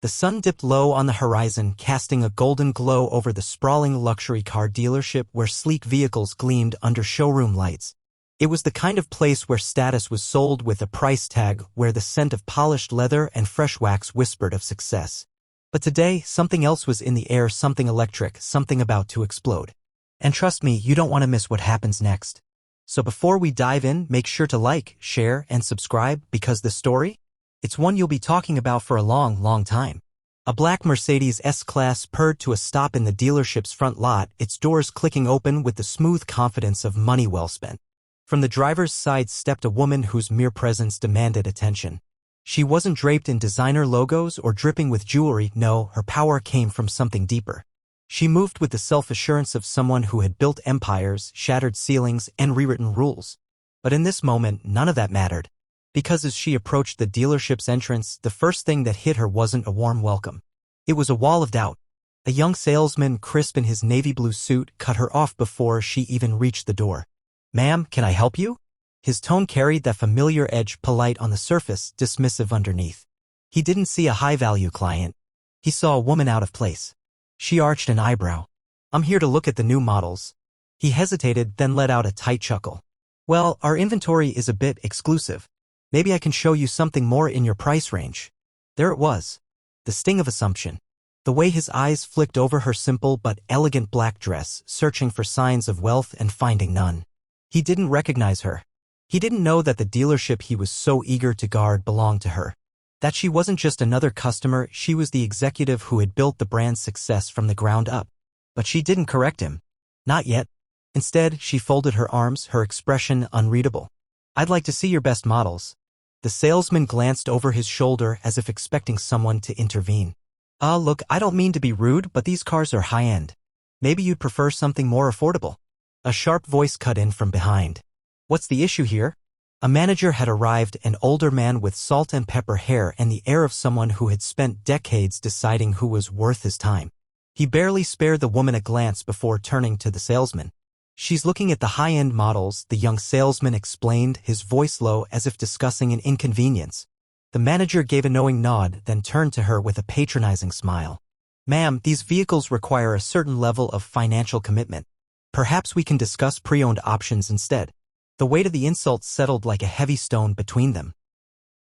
The sun dipped low on the horizon, casting a golden glow over the sprawling luxury car dealership where sleek vehicles gleamed under showroom lights. It was the kind of place where status was sold with a price tag, where the scent of polished leather and fresh wax whispered of success. But today, something else was in the air, something electric, something about to explode. And trust me, you don't want to miss what happens next. So before we dive in, make sure to like, share, and subscribe, because the story? It's one you'll be talking about for a long, long time. A black Mercedes S-Class purred to a stop in the dealership's front lot, its doors clicking open with the smooth confidence of money well spent. From the driver's side stepped a woman whose mere presence demanded attention. She wasn't draped in designer logos or dripping with jewelry, no, her power came from something deeper. She moved with the self-assurance of someone who had built empires, shattered ceilings, and rewritten rules. But in this moment, none of that mattered. Because as she approached the dealership's entrance, the first thing that hit her wasn't a warm welcome. It was a wall of doubt. A young salesman, crisp in his navy blue suit, cut her off before she even reached the door. "Ma'am, can I help you?" His tone carried that familiar edge, polite on the surface, dismissive underneath. He didn't see a high-value client. He saw a woman out of place. She arched an eyebrow. "I'm here to look at the new models." He hesitated, then let out a tight chuckle. "Well, our inventory is a bit exclusive. Maybe I can show you something more in your price range." There it was. The sting of assumption. The way his eyes flicked over her simple but elegant black dress, searching for signs of wealth and finding none. He didn't recognize her. He didn't know that the dealership he was so eager to guard belonged to her. That she wasn't just another customer, she was the executive who had built the brand's success from the ground up. But she didn't correct him. Not yet. Instead, she folded her arms, her expression unreadable. "I'd like to see your best models." The salesman glanced over his shoulder as if expecting someone to intervene. Look, I don't mean to be rude, but these cars are high-end. Maybe you'd prefer something more affordable." A sharp voice cut in from behind. "What's the issue here?" A manager had arrived, an older man with salt and pepper hair and the air of someone who had spent decades deciding who was worth his time. He barely spared the woman a glance before turning to the salesman. "She's looking at the high-end models," the young salesman explained, his voice low as if discussing an inconvenience. The manager gave a knowing nod, then turned to her with a patronizing smile. "Ma'am, these vehicles require a certain level of financial commitment. Perhaps we can discuss pre-owned options instead." The weight of the insult settled like a heavy stone between them.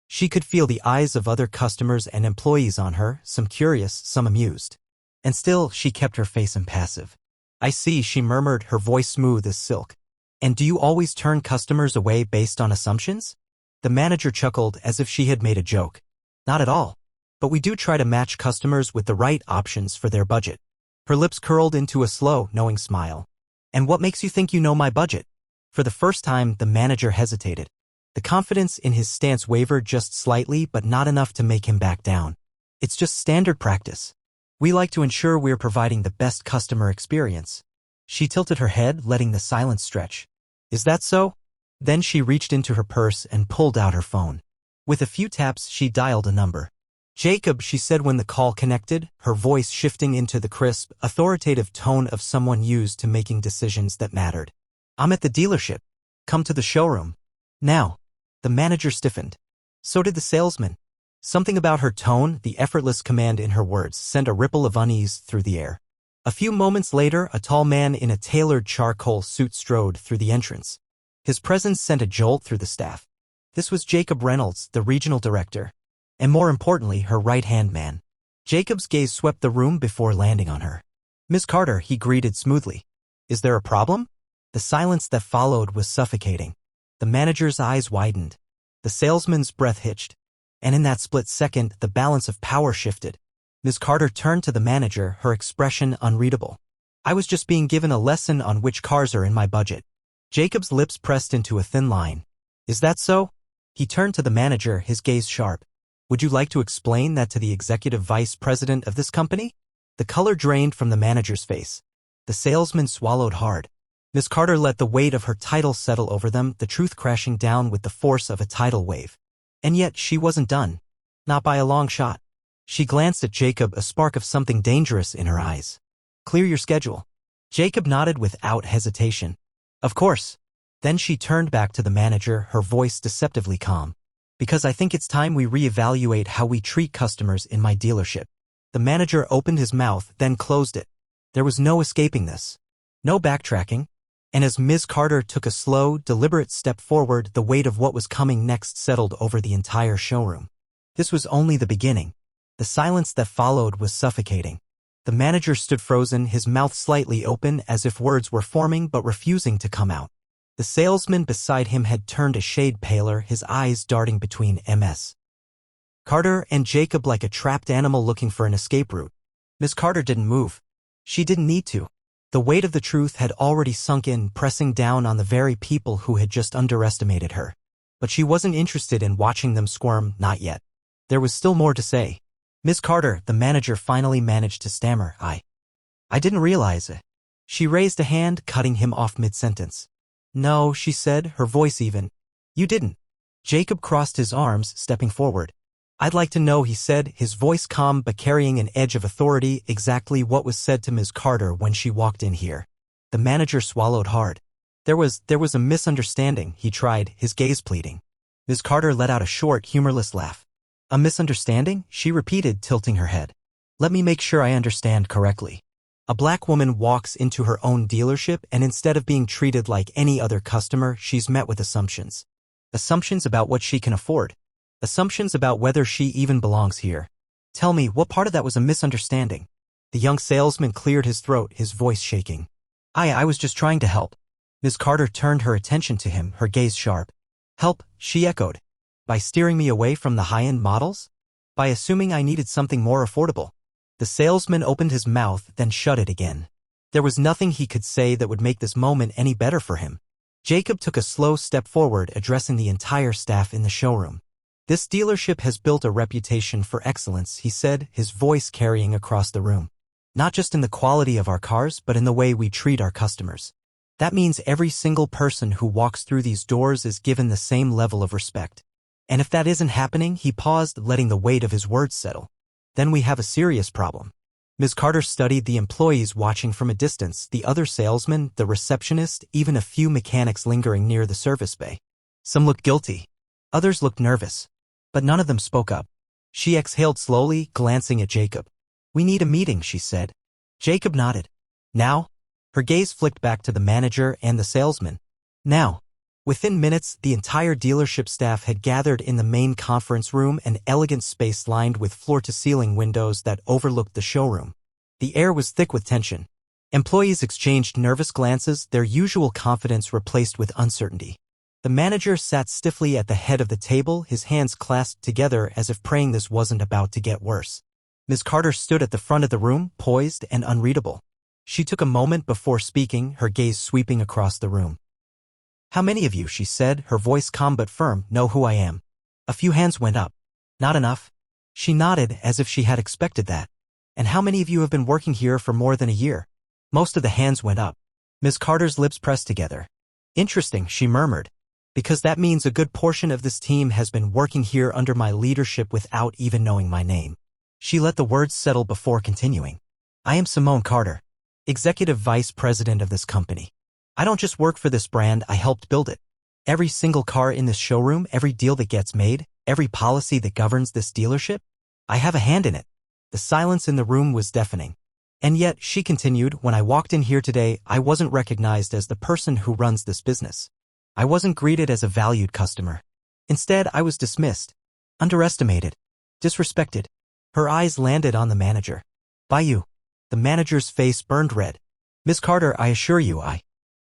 She could feel the eyes of other customers and employees on her, some curious, some amused. And still, she kept her face impassive. "I see," she murmured, her voice smooth as silk. "And do you always turn customers away based on assumptions?" The manager chuckled as if she had made a joke. "Not at all. But we do try to match customers with the right options for their budget." Her lips curled into a slow, knowing smile. "And what makes you think you know my budget?" For the first time, the manager hesitated. The confidence in his stance wavered just slightly, but not enough to make him back down. "It's just standard practice. We like to ensure we're providing the best customer experience." She tilted her head, letting the silence stretch. "Is that so?" Then she reached into her purse and pulled out her phone. With a few taps, she dialed a number. "Jacob," she said when the call connected, her voice shifting into the crisp, authoritative tone of someone used to making decisions that mattered. "I'm at the dealership. Come to the showroom. Now." The manager stiffened. So did the salesman. Something about her tone, the effortless command in her words, sent a ripple of unease through the air. A few moments later, a tall man in a tailored charcoal suit strode through the entrance. His presence sent a jolt through the staff. This was Jacob Reynolds, the regional director. And more importantly, her right-hand man. Jacob's gaze swept the room before landing on her. "Miss Carter," he greeted smoothly. "Is there a problem?" The silence that followed was suffocating. The manager's eyes widened. The salesman's breath hitched. And in that split second, the balance of power shifted. Ms. Carter turned to the manager, her expression unreadable. "I was just being given a lesson on which cars are in my budget." Jacob's lips pressed into a thin line. "Is that so?" He turned to the manager, his gaze sharp. "Would you like to explain that to the executive vice president of this company?" The color drained from the manager's face. The salesman swallowed hard. Ms. Carter let the weight of her title settle over them, the truth crashing down with the force of a tidal wave. And yet she wasn't done. Not by a long shot. She glanced at Jacob, a spark of something dangerous in her eyes. "Clear your schedule." Jacob nodded without hesitation. "Of course." Then she turned back to the manager, her voice deceptively calm. Because I think it's time we reevaluate how we treat customers in my dealership. The manager opened his mouth, then closed it. There was no escaping this. No backtracking. And as Ms. Carter took a slow, deliberate step forward, the weight of what was coming next settled over the entire showroom. This was only the beginning. The silence that followed was suffocating. The manager stood frozen, his mouth slightly open as if words were forming but refusing to come out. The salesman beside him had turned a shade paler, his eyes darting between Ms. Carter and Jacob like a trapped animal looking for an escape route. Ms. Carter didn't move. She didn't need to. The weight of the truth had already sunk in, pressing down on the very people who had just underestimated her. But she wasn't interested in watching them squirm, not yet. There was still more to say. Ms. Carter, the manager finally managed to stammer, I didn't realize it. She raised a hand, cutting him off mid-sentence. No, she said, her voice even. You didn't. Jacob crossed his arms, stepping forward. I'd like to know, he said, his voice calm but carrying an edge of authority, exactly what was said to Ms. Carter when she walked in here. The manager swallowed hard. There was a misunderstanding, he tried, his gaze pleading. Ms. Carter let out a short, humorless laugh. A misunderstanding? She repeated, tilting her head. Let me make sure I understand correctly. A black woman walks into her own dealership and instead of being treated like any other customer, she's met with assumptions. Assumptions about what she can afford. Assumptions about whether she even belongs here. Tell me, what part of that was a misunderstanding? The young salesman cleared his throat, his voice shaking. I was just trying to help. Ms. Carter turned her attention to him, her gaze sharp. Help, she echoed. By steering me away from the high-end models? By assuming I needed something more affordable? The salesman opened his mouth, then shut it again. There was nothing he could say that would make this moment any better for him. Jacob took a slow step forward, addressing the entire staff in the showroom. This dealership has built a reputation for excellence, he said, his voice carrying across the room. Not just in the quality of our cars, but in the way we treat our customers. That means every single person who walks through these doors is given the same level of respect. And if that isn't happening, he paused, letting the weight of his words settle. Then we have a serious problem. Ms. Carter studied the employees watching from a distance, the other salesman, the receptionist, even a few mechanics lingering near the service bay. Some looked guilty. Others looked nervous. But none of them spoke up. She exhaled slowly, glancing at Jacob. We need a meeting, she said. Jacob nodded. Now? Her gaze flicked back to the manager and the salesman. Now. Within minutes, the entire dealership staff had gathered in the main conference room, an elegant space lined with floor-to-ceiling windows that overlooked the showroom. The air was thick with tension. Employees exchanged nervous glances, their usual confidence replaced with uncertainty. The manager sat stiffly at the head of the table, his hands clasped together as if praying this wasn't about to get worse. Ms. Carter stood at the front of the room, poised and unreadable. She took a moment before speaking, her gaze sweeping across the room. How many of you, she said, her voice calm but firm, know who I am? A few hands went up. Not enough. She nodded as if she had expected that. And how many of you have been working here for more than a year? Most of the hands went up. Ms. Carter's lips pressed together. Interesting, she murmured. Because that means a good portion of this team has been working here under my leadership without even knowing my name. She let the words settle before continuing. I am Simone Carter, Executive Vice President of this company. I don't just work for this brand, I helped build it. Every single car in this showroom, every deal that gets made, every policy that governs this dealership, I have a hand in it. The silence in the room was deafening. And yet, she continued, when I walked in here today, I wasn't recognized as the person who runs this business. I wasn't greeted as a valued customer. Instead, I was dismissed, underestimated, disrespected. Her eyes landed on the manager. By you. The manager's face burned red. Miss Carter, I assure you,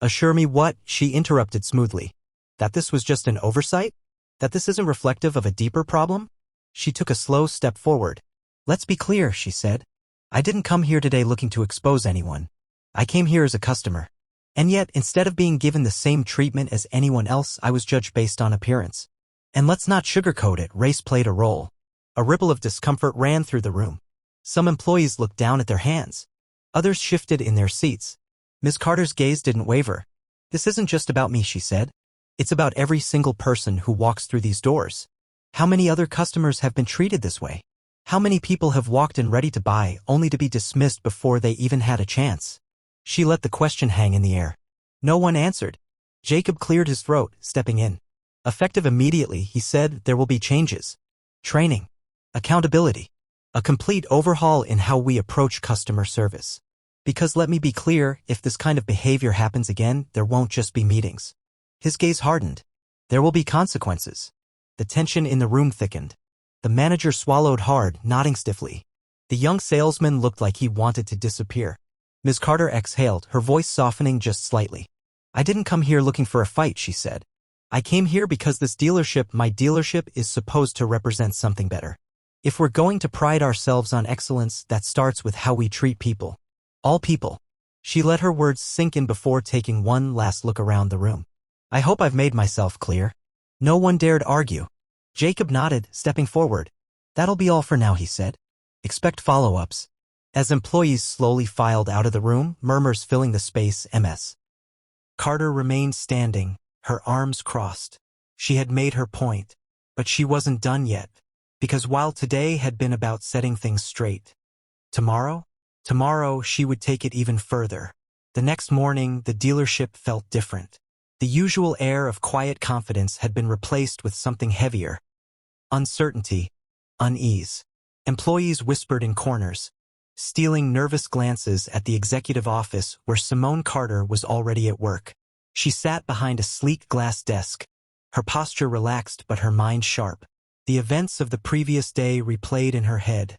Assure me what? She interrupted smoothly. That this was just an oversight? That this isn't reflective of a deeper problem? She took a slow step forward. Let's be clear, she said. I didn't come here today looking to expose anyone. I came here as a customer. And yet, instead of being given the same treatment as anyone else, I was judged based on appearance. And let's not sugarcoat it, race played a role. A ripple of discomfort ran through the room. Some employees looked down at their hands. Others shifted in their seats. Ms. Carter's gaze didn't waver. This isn't just about me, she said. It's about every single person who walks through these doors. How many other customers have been treated this way? How many people have walked in ready to buy, only to be dismissed before they even had a chance? She let the question hang in the air. No one answered. Jacob cleared his throat, stepping in. Effective immediately, he said, there will be changes. Training. Accountability. A complete overhaul in how we approach customer service. Because let me be clear, if this kind of behavior happens again, there won't just be meetings. His gaze hardened. There will be consequences. The tension in the room thickened. The manager swallowed hard, nodding stiffly. The young salesman looked like he wanted to disappear. Ms. Carter exhaled, her voice softening just slightly. I didn't come here looking for a fight, she said. I came here because this dealership, my dealership, is supposed to represent something better. If we're going to pride ourselves on excellence, that starts with how we treat people. All people. She let her words sink in before taking one last look around the room. I hope I've made myself clear. No one dared argue. Jacob nodded, stepping forward. That'll be all for now, he said. Expect follow-ups. As employees slowly filed out of the room, murmurs filling the space, Ms. Carter remained standing, her arms crossed. She had made her point, but she wasn't done yet. Because while today had been about setting things straight, tomorrow she would take it even further. The next morning, the dealership felt different. The usual air of quiet confidence had been replaced with something heavier. Uncertainty, unease. Employees whispered in corners, stealing nervous glances at the executive office where Simone Carter was already at work. She sat behind a sleek glass desk, her posture relaxed but her mind sharp. The events of the previous day replayed in her head,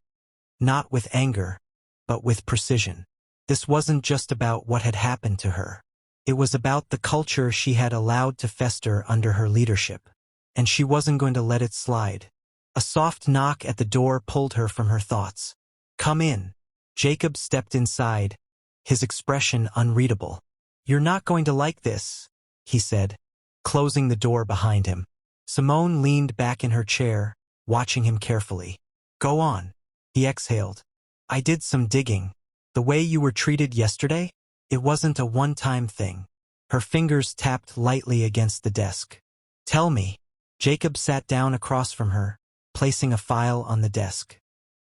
not with anger, but with precision. This wasn't just about what had happened to her. It was about the culture she had allowed to fester under her leadership. And she wasn't going to let it slide. A soft knock at the door pulled her from her thoughts. Come in. Jacob stepped inside, his expression unreadable. You're not going to like this, he said, closing the door behind him. Simone leaned back in her chair, watching him carefully. Go on, he exhaled. I did some digging. The way you were treated yesterday? It wasn't a one-time thing. Her fingers tapped lightly against the desk. Tell me. Jacob sat down across from her, placing a file on the desk.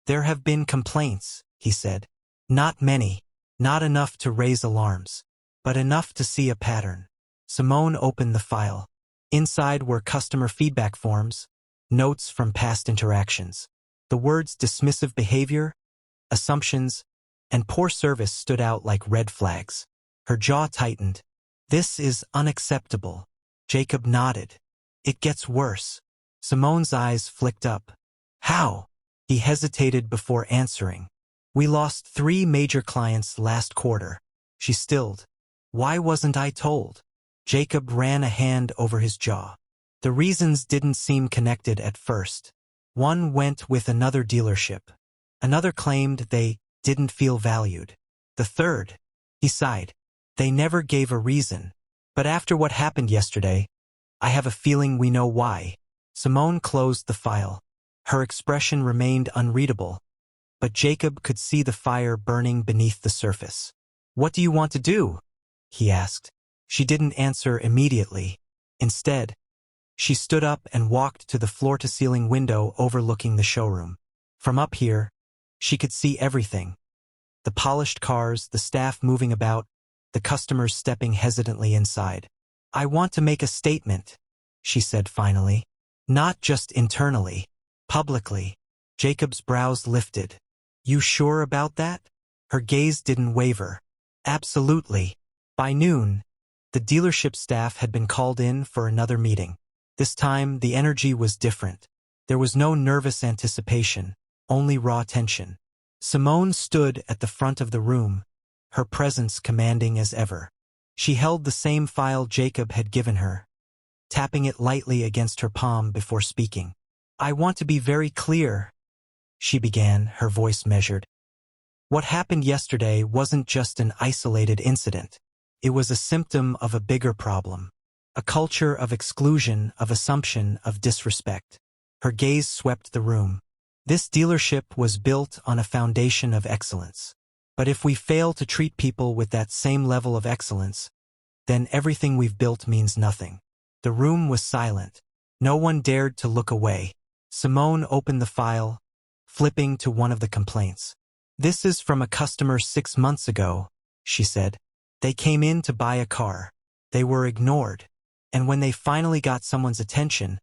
There have been complaints, he said. Not many, not enough to raise alarms, but enough to see a pattern. Simone opened the file. Inside were customer feedback forms, notes from past interactions. The words dismissive behavior, assumptions, and poor service stood out like red flags. Her jaw tightened. This is unacceptable. Jacob nodded. It gets worse. Simone's eyes flicked up. How? He hesitated before answering. We lost 3 major clients last quarter. She stilled. Why wasn't I told? Jacob ran a hand over his jaw. The reasons didn't seem connected at first. One went with another dealership. Another claimed they didn't feel valued. The third, he sighed. They never gave a reason. But after what happened yesterday, I have a feeling we know why. Simone closed the file. Her expression remained unreadable, but Jacob could see the fire burning beneath the surface. What do you want to do? He asked. She didn't answer immediately. Instead, she stood up and walked to the floor-to-ceiling window overlooking the showroom. From up here, she could see everything. The polished cars, the staff moving about, the customers stepping hesitantly inside. I want to make a statement, she said finally. Not just internally, publicly. Jacob's brows lifted. You sure about that? Her gaze didn't waver. Absolutely. By noon, the dealership staff had been called in for another meeting. This time, the energy was different. There was no nervous anticipation, only raw tension. Simone stood at the front of the room, her presence commanding as ever. She held the same file Jacob had given her, tapping it lightly against her palm before speaking. I want to be very clear, she began, her voice measured. What happened yesterday wasn't just an isolated incident. It was a symptom of a bigger problem. A culture of exclusion, of assumption, of disrespect. Her gaze swept the room. This dealership was built on a foundation of excellence. But if we fail to treat people with that same level of excellence, then everything we've built means nothing. The room was silent. No one dared to look away. Simone opened the file, flipping to one of the complaints. This is from a customer 6 months ago, she said. They came in to buy a car. They were ignored. And when they finally got someone's attention,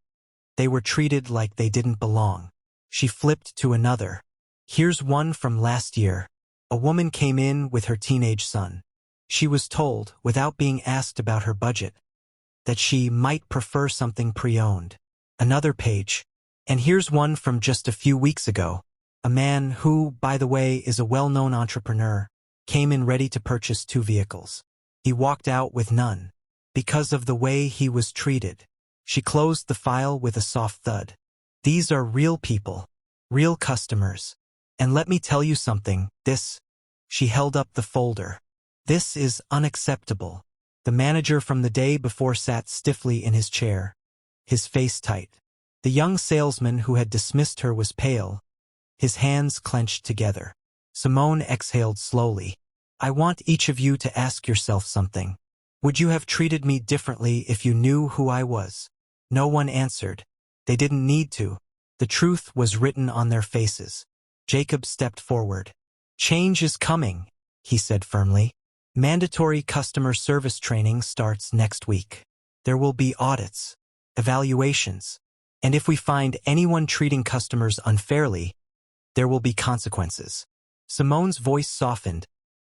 they were treated like they didn't belong. She flipped to another. Here's one from last year. A woman came in with her teenage son. She was told, without being asked about her budget, that she might prefer something pre-owned. Another page. And here's one from just a few weeks ago. A man who, by the way, is a well-known entrepreneur, came in ready to purchase 2 vehicles. He walked out with none because of the way he was treated. She closed the file with a soft thud. These are real people, real customers. And let me tell you something, she held up the folder. This is unacceptable. The manager from the day before sat stiffly in his chair, his face tight. The young salesman who had dismissed her was pale, his hands clenched together. Simone exhaled slowly. I want each of you to ask yourself something. Would you have treated me differently if you knew who I was? No one answered. They didn't need to. The truth was written on their faces. Jacob stepped forward. Change is coming, he said firmly. Mandatory customer service training starts next week. There will be audits, evaluations, and if we find anyone treating customers unfairly, there will be consequences. Simone's voice softened,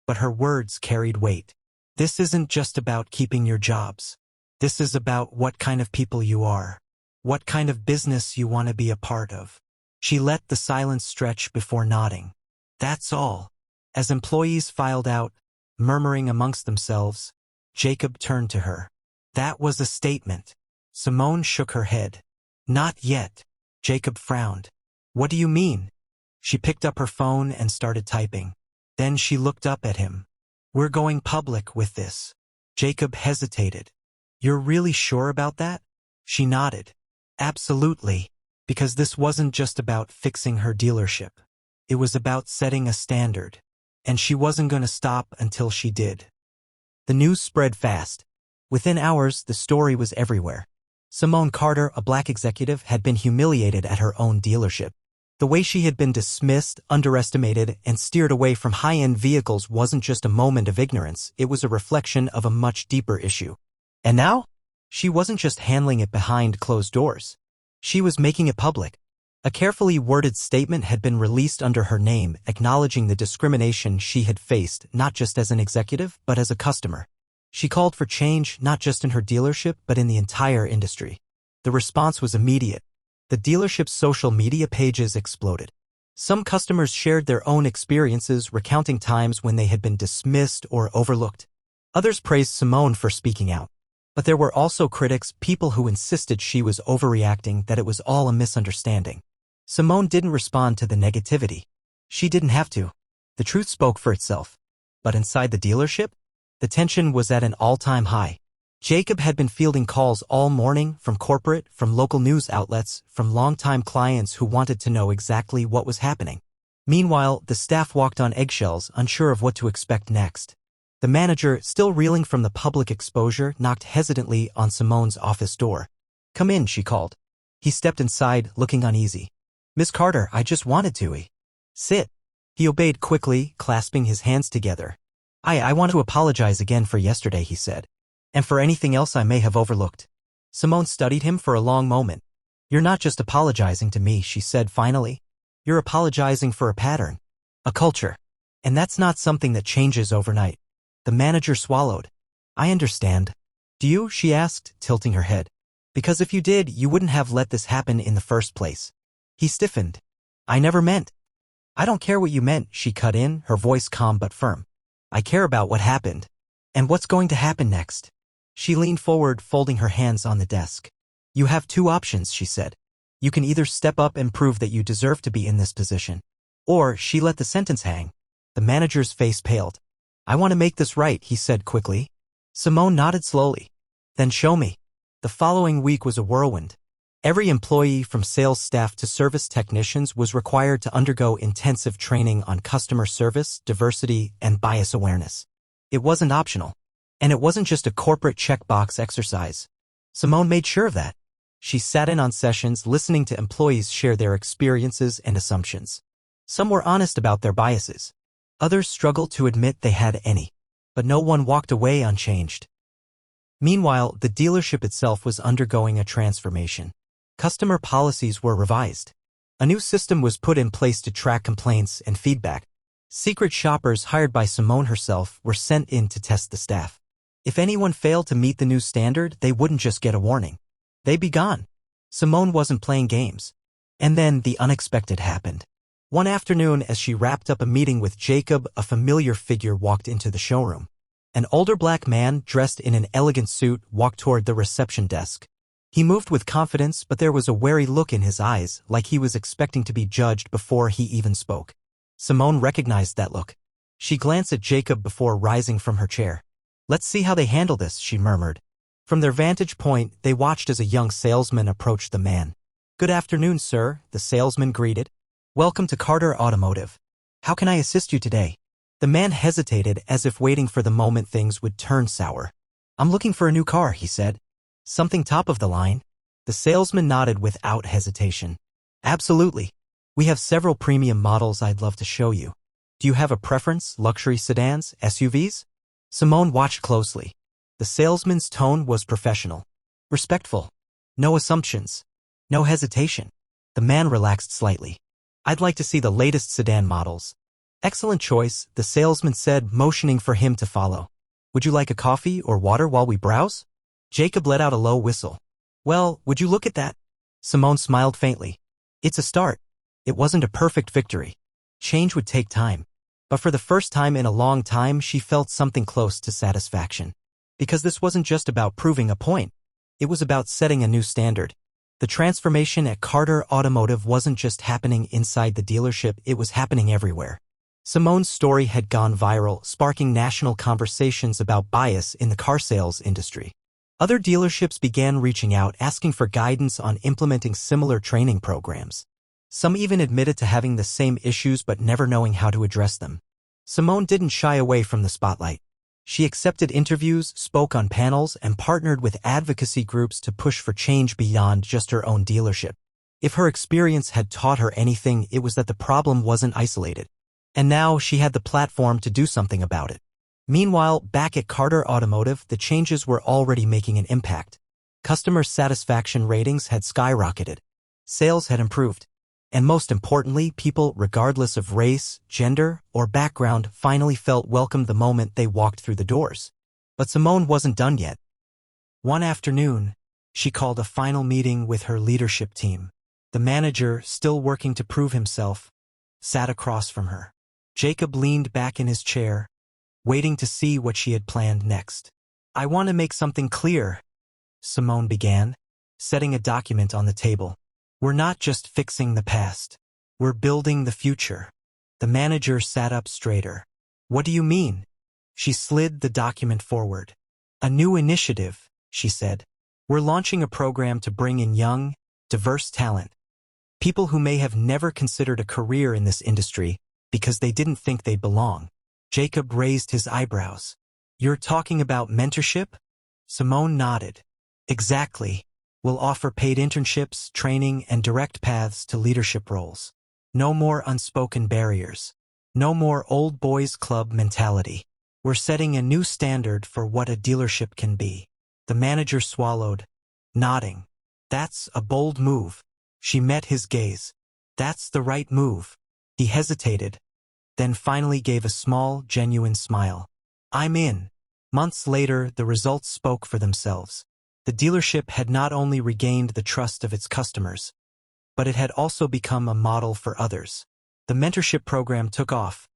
but her words carried weight. This isn't just about keeping your jobs. This is about what kind of people you are, what kind of business you want to be a part of. She let the silence stretch before nodding. That's all. As employees filed out, murmuring amongst themselves, Jacob turned to her. That was a statement. Simone shook her head. Not yet. Jacob frowned. What do you mean? She picked up her phone and started typing. Then she looked up at him. We're going public with this. Jacob hesitated. You're really sure about that? She nodded. Absolutely. Because this wasn't just about fixing her dealership. It was about setting a standard. And she wasn't going to stop until she did. The news spread fast. Within hours, the story was everywhere. Simone Carter, a black executive, had been humiliated at her own dealership. The way she had been dismissed, underestimated, and steered away from high-end vehicles wasn't just a moment of ignorance, it was a reflection of a much deeper issue. And now? She wasn't just handling it behind closed doors. She was making it public. A carefully worded statement had been released under her name, acknowledging the discrimination she had faced, not just as an executive, but as a customer. She called for change, not just in her dealership, but in the entire industry. The response was immediate. The dealership's social media pages exploded. Some customers shared their own experiences, recounting times when they had been dismissed or overlooked. Others praised Simone for speaking out. But there were also critics, people who insisted she was overreacting, that it was all a misunderstanding. Simone didn't respond to the negativity. She didn't have to. The truth spoke for itself. But inside the dealership, the tension was at an all-time high. Jacob had been fielding calls all morning from corporate, from local news outlets, from longtime clients who wanted to know exactly what was happening. Meanwhile, the staff walked on eggshells, unsure of what to expect next. The manager, still reeling from the public exposure, knocked hesitantly on Simone's office door. Come in, she called. He stepped inside, looking uneasy. Miss Carter, I just wanted to. Sit. He obeyed quickly, clasping his hands together. I want to apologize again for yesterday, he said. And for anything else I may have overlooked. Simone studied him for a long moment. You're not just apologizing to me, she said finally. You're apologizing for a pattern. A culture. And that's not something that changes overnight. The manager swallowed. I understand. Do you? She asked, tilting her head. Because if you did, you wouldn't have let this happen in the first place. He stiffened. I never meant. I don't care what you meant, she cut in, her voice calm but firm. I care about what happened. And what's going to happen next. She leaned forward, folding her hands on the desk. You have 2 options, she said. You can either step up and prove that you deserve to be in this position. Or, she let the sentence hang. The manager's face paled. I want to make this right, he said quickly. Simone nodded slowly. Then show me. The following week was a whirlwind. Every employee from sales staff to service technicians was required to undergo intensive training on customer service, diversity, and bias awareness. It wasn't optional. And it wasn't just a corporate checkbox exercise. Simone made sure of that. She sat in on sessions listening to employees share their experiences and assumptions. Some were honest about their biases. Others struggled to admit they had any. But no one walked away unchanged. Meanwhile, the dealership itself was undergoing a transformation. Customer policies were revised. A new system was put in place to track complaints and feedback. Secret shoppers hired by Simone herself were sent in to test the staff. If anyone failed to meet the new standard, they wouldn't just get a warning. They'd be gone. Simone wasn't playing games. And then the unexpected happened. One afternoon, as she wrapped up a meeting with Jacob, a familiar figure walked into the showroom. An older black man, dressed in an elegant suit, walked toward the reception desk. He moved with confidence, but there was a wary look in his eyes, like he was expecting to be judged before he even spoke. Simone recognized that look. She glanced at Jacob before rising from her chair. "Let's see how they handle this," she murmured. From their vantage point, they watched as a young salesman approached the man. "Good afternoon, sir," the salesman greeted. "Welcome to Carter Automotive. How can I assist you today?" The man hesitated, as if waiting for the moment things would turn sour. "I'm looking for a new car," he said. "Something top of the line?" The salesman nodded without hesitation. "Absolutely. We have several premium models I'd love to show you. Do you have a preference, luxury sedans, SUVs?" Simone watched closely. The salesman's tone was professional, respectful. No assumptions, no hesitation. The man relaxed slightly. "I'd like to see the latest sedan models." "Excellent choice," the salesman said, motioning for him to follow. "Would you like a coffee or water while we browse?" Jacob let out a low whistle. "Well, would you look at that?" Simone smiled faintly. "It's a start." It wasn't a perfect victory. Change would take time. But for the first time in a long time, she felt something close to satisfaction. Because this wasn't just about proving a point. It was about setting a new standard. The transformation at Carter Automotive wasn't just happening inside the dealership, it was happening everywhere. Simone's story had gone viral, sparking national conversations about bias in the car sales industry. Other dealerships began reaching out, asking for guidance on implementing similar training programs. Some even admitted to having the same issues but never knowing how to address them. Simone didn't shy away from the spotlight. She accepted interviews, spoke on panels, and partnered with advocacy groups to push for change beyond just her own dealership. If her experience had taught her anything, it was that the problem wasn't isolated. And now she had the platform to do something about it. Meanwhile, back at Carter Automotive, the changes were already making an impact. Customer satisfaction ratings had skyrocketed. Sales had improved. And most importantly, people, regardless of race, gender, or background, finally felt welcome the moment they walked through the doors. But Simone wasn't done yet. One afternoon, she called a final meeting with her leadership team. The manager, still working to prove himself, sat across from her. Jacob leaned back in his chair, waiting to see what she had planned next. "I want to make something clear," Simone began, setting a document on the table. "We're not just fixing the past. We're building the future." The manager sat up straighter. "What do you mean?" She slid the document forward. "A new initiative," she said. "We're launching a program to bring in young, diverse talent. People who may have never considered a career in this industry because they didn't think they'd belong." Jacob raised his eyebrows. "You're talking about mentorship?" Simone nodded. "Exactly. We'll offer paid internships, training, and direct paths to leadership roles. No more unspoken barriers. No more old boys club mentality. We're setting a new standard for what a dealership can be." The manager swallowed, nodding. "That's a bold move." She met his gaze. "That's the right move." He hesitated, then finally gave a small, genuine smile. "I'm in." Months later, the results spoke for themselves. The dealership had not only regained the trust of its customers, but it had also become a model for others. The mentorship program took off,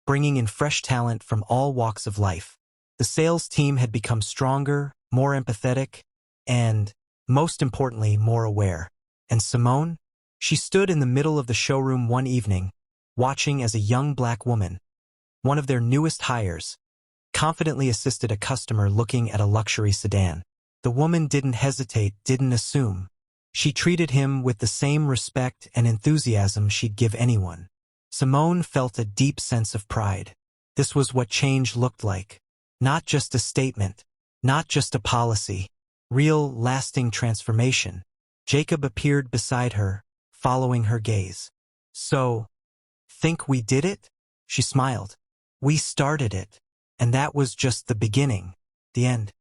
bringing in fresh talent from all walks of life. The sales team had become stronger, more empathetic, and, most importantly, more aware. And Simone? She stood in the middle of the showroom one evening, watching as a young black woman, one of their newest hires, confidently assisted a customer looking at a luxury sedan. The woman didn't hesitate, didn't assume. She treated him with the same respect and enthusiasm she'd give anyone. Simone felt a deep sense of pride. This was what change looked like. Not just a statement, not just a policy, real, lasting transformation. Jacob appeared beside her, following her gaze. "So, think we did it?" She smiled. "We started it. And that was just the beginning." The end.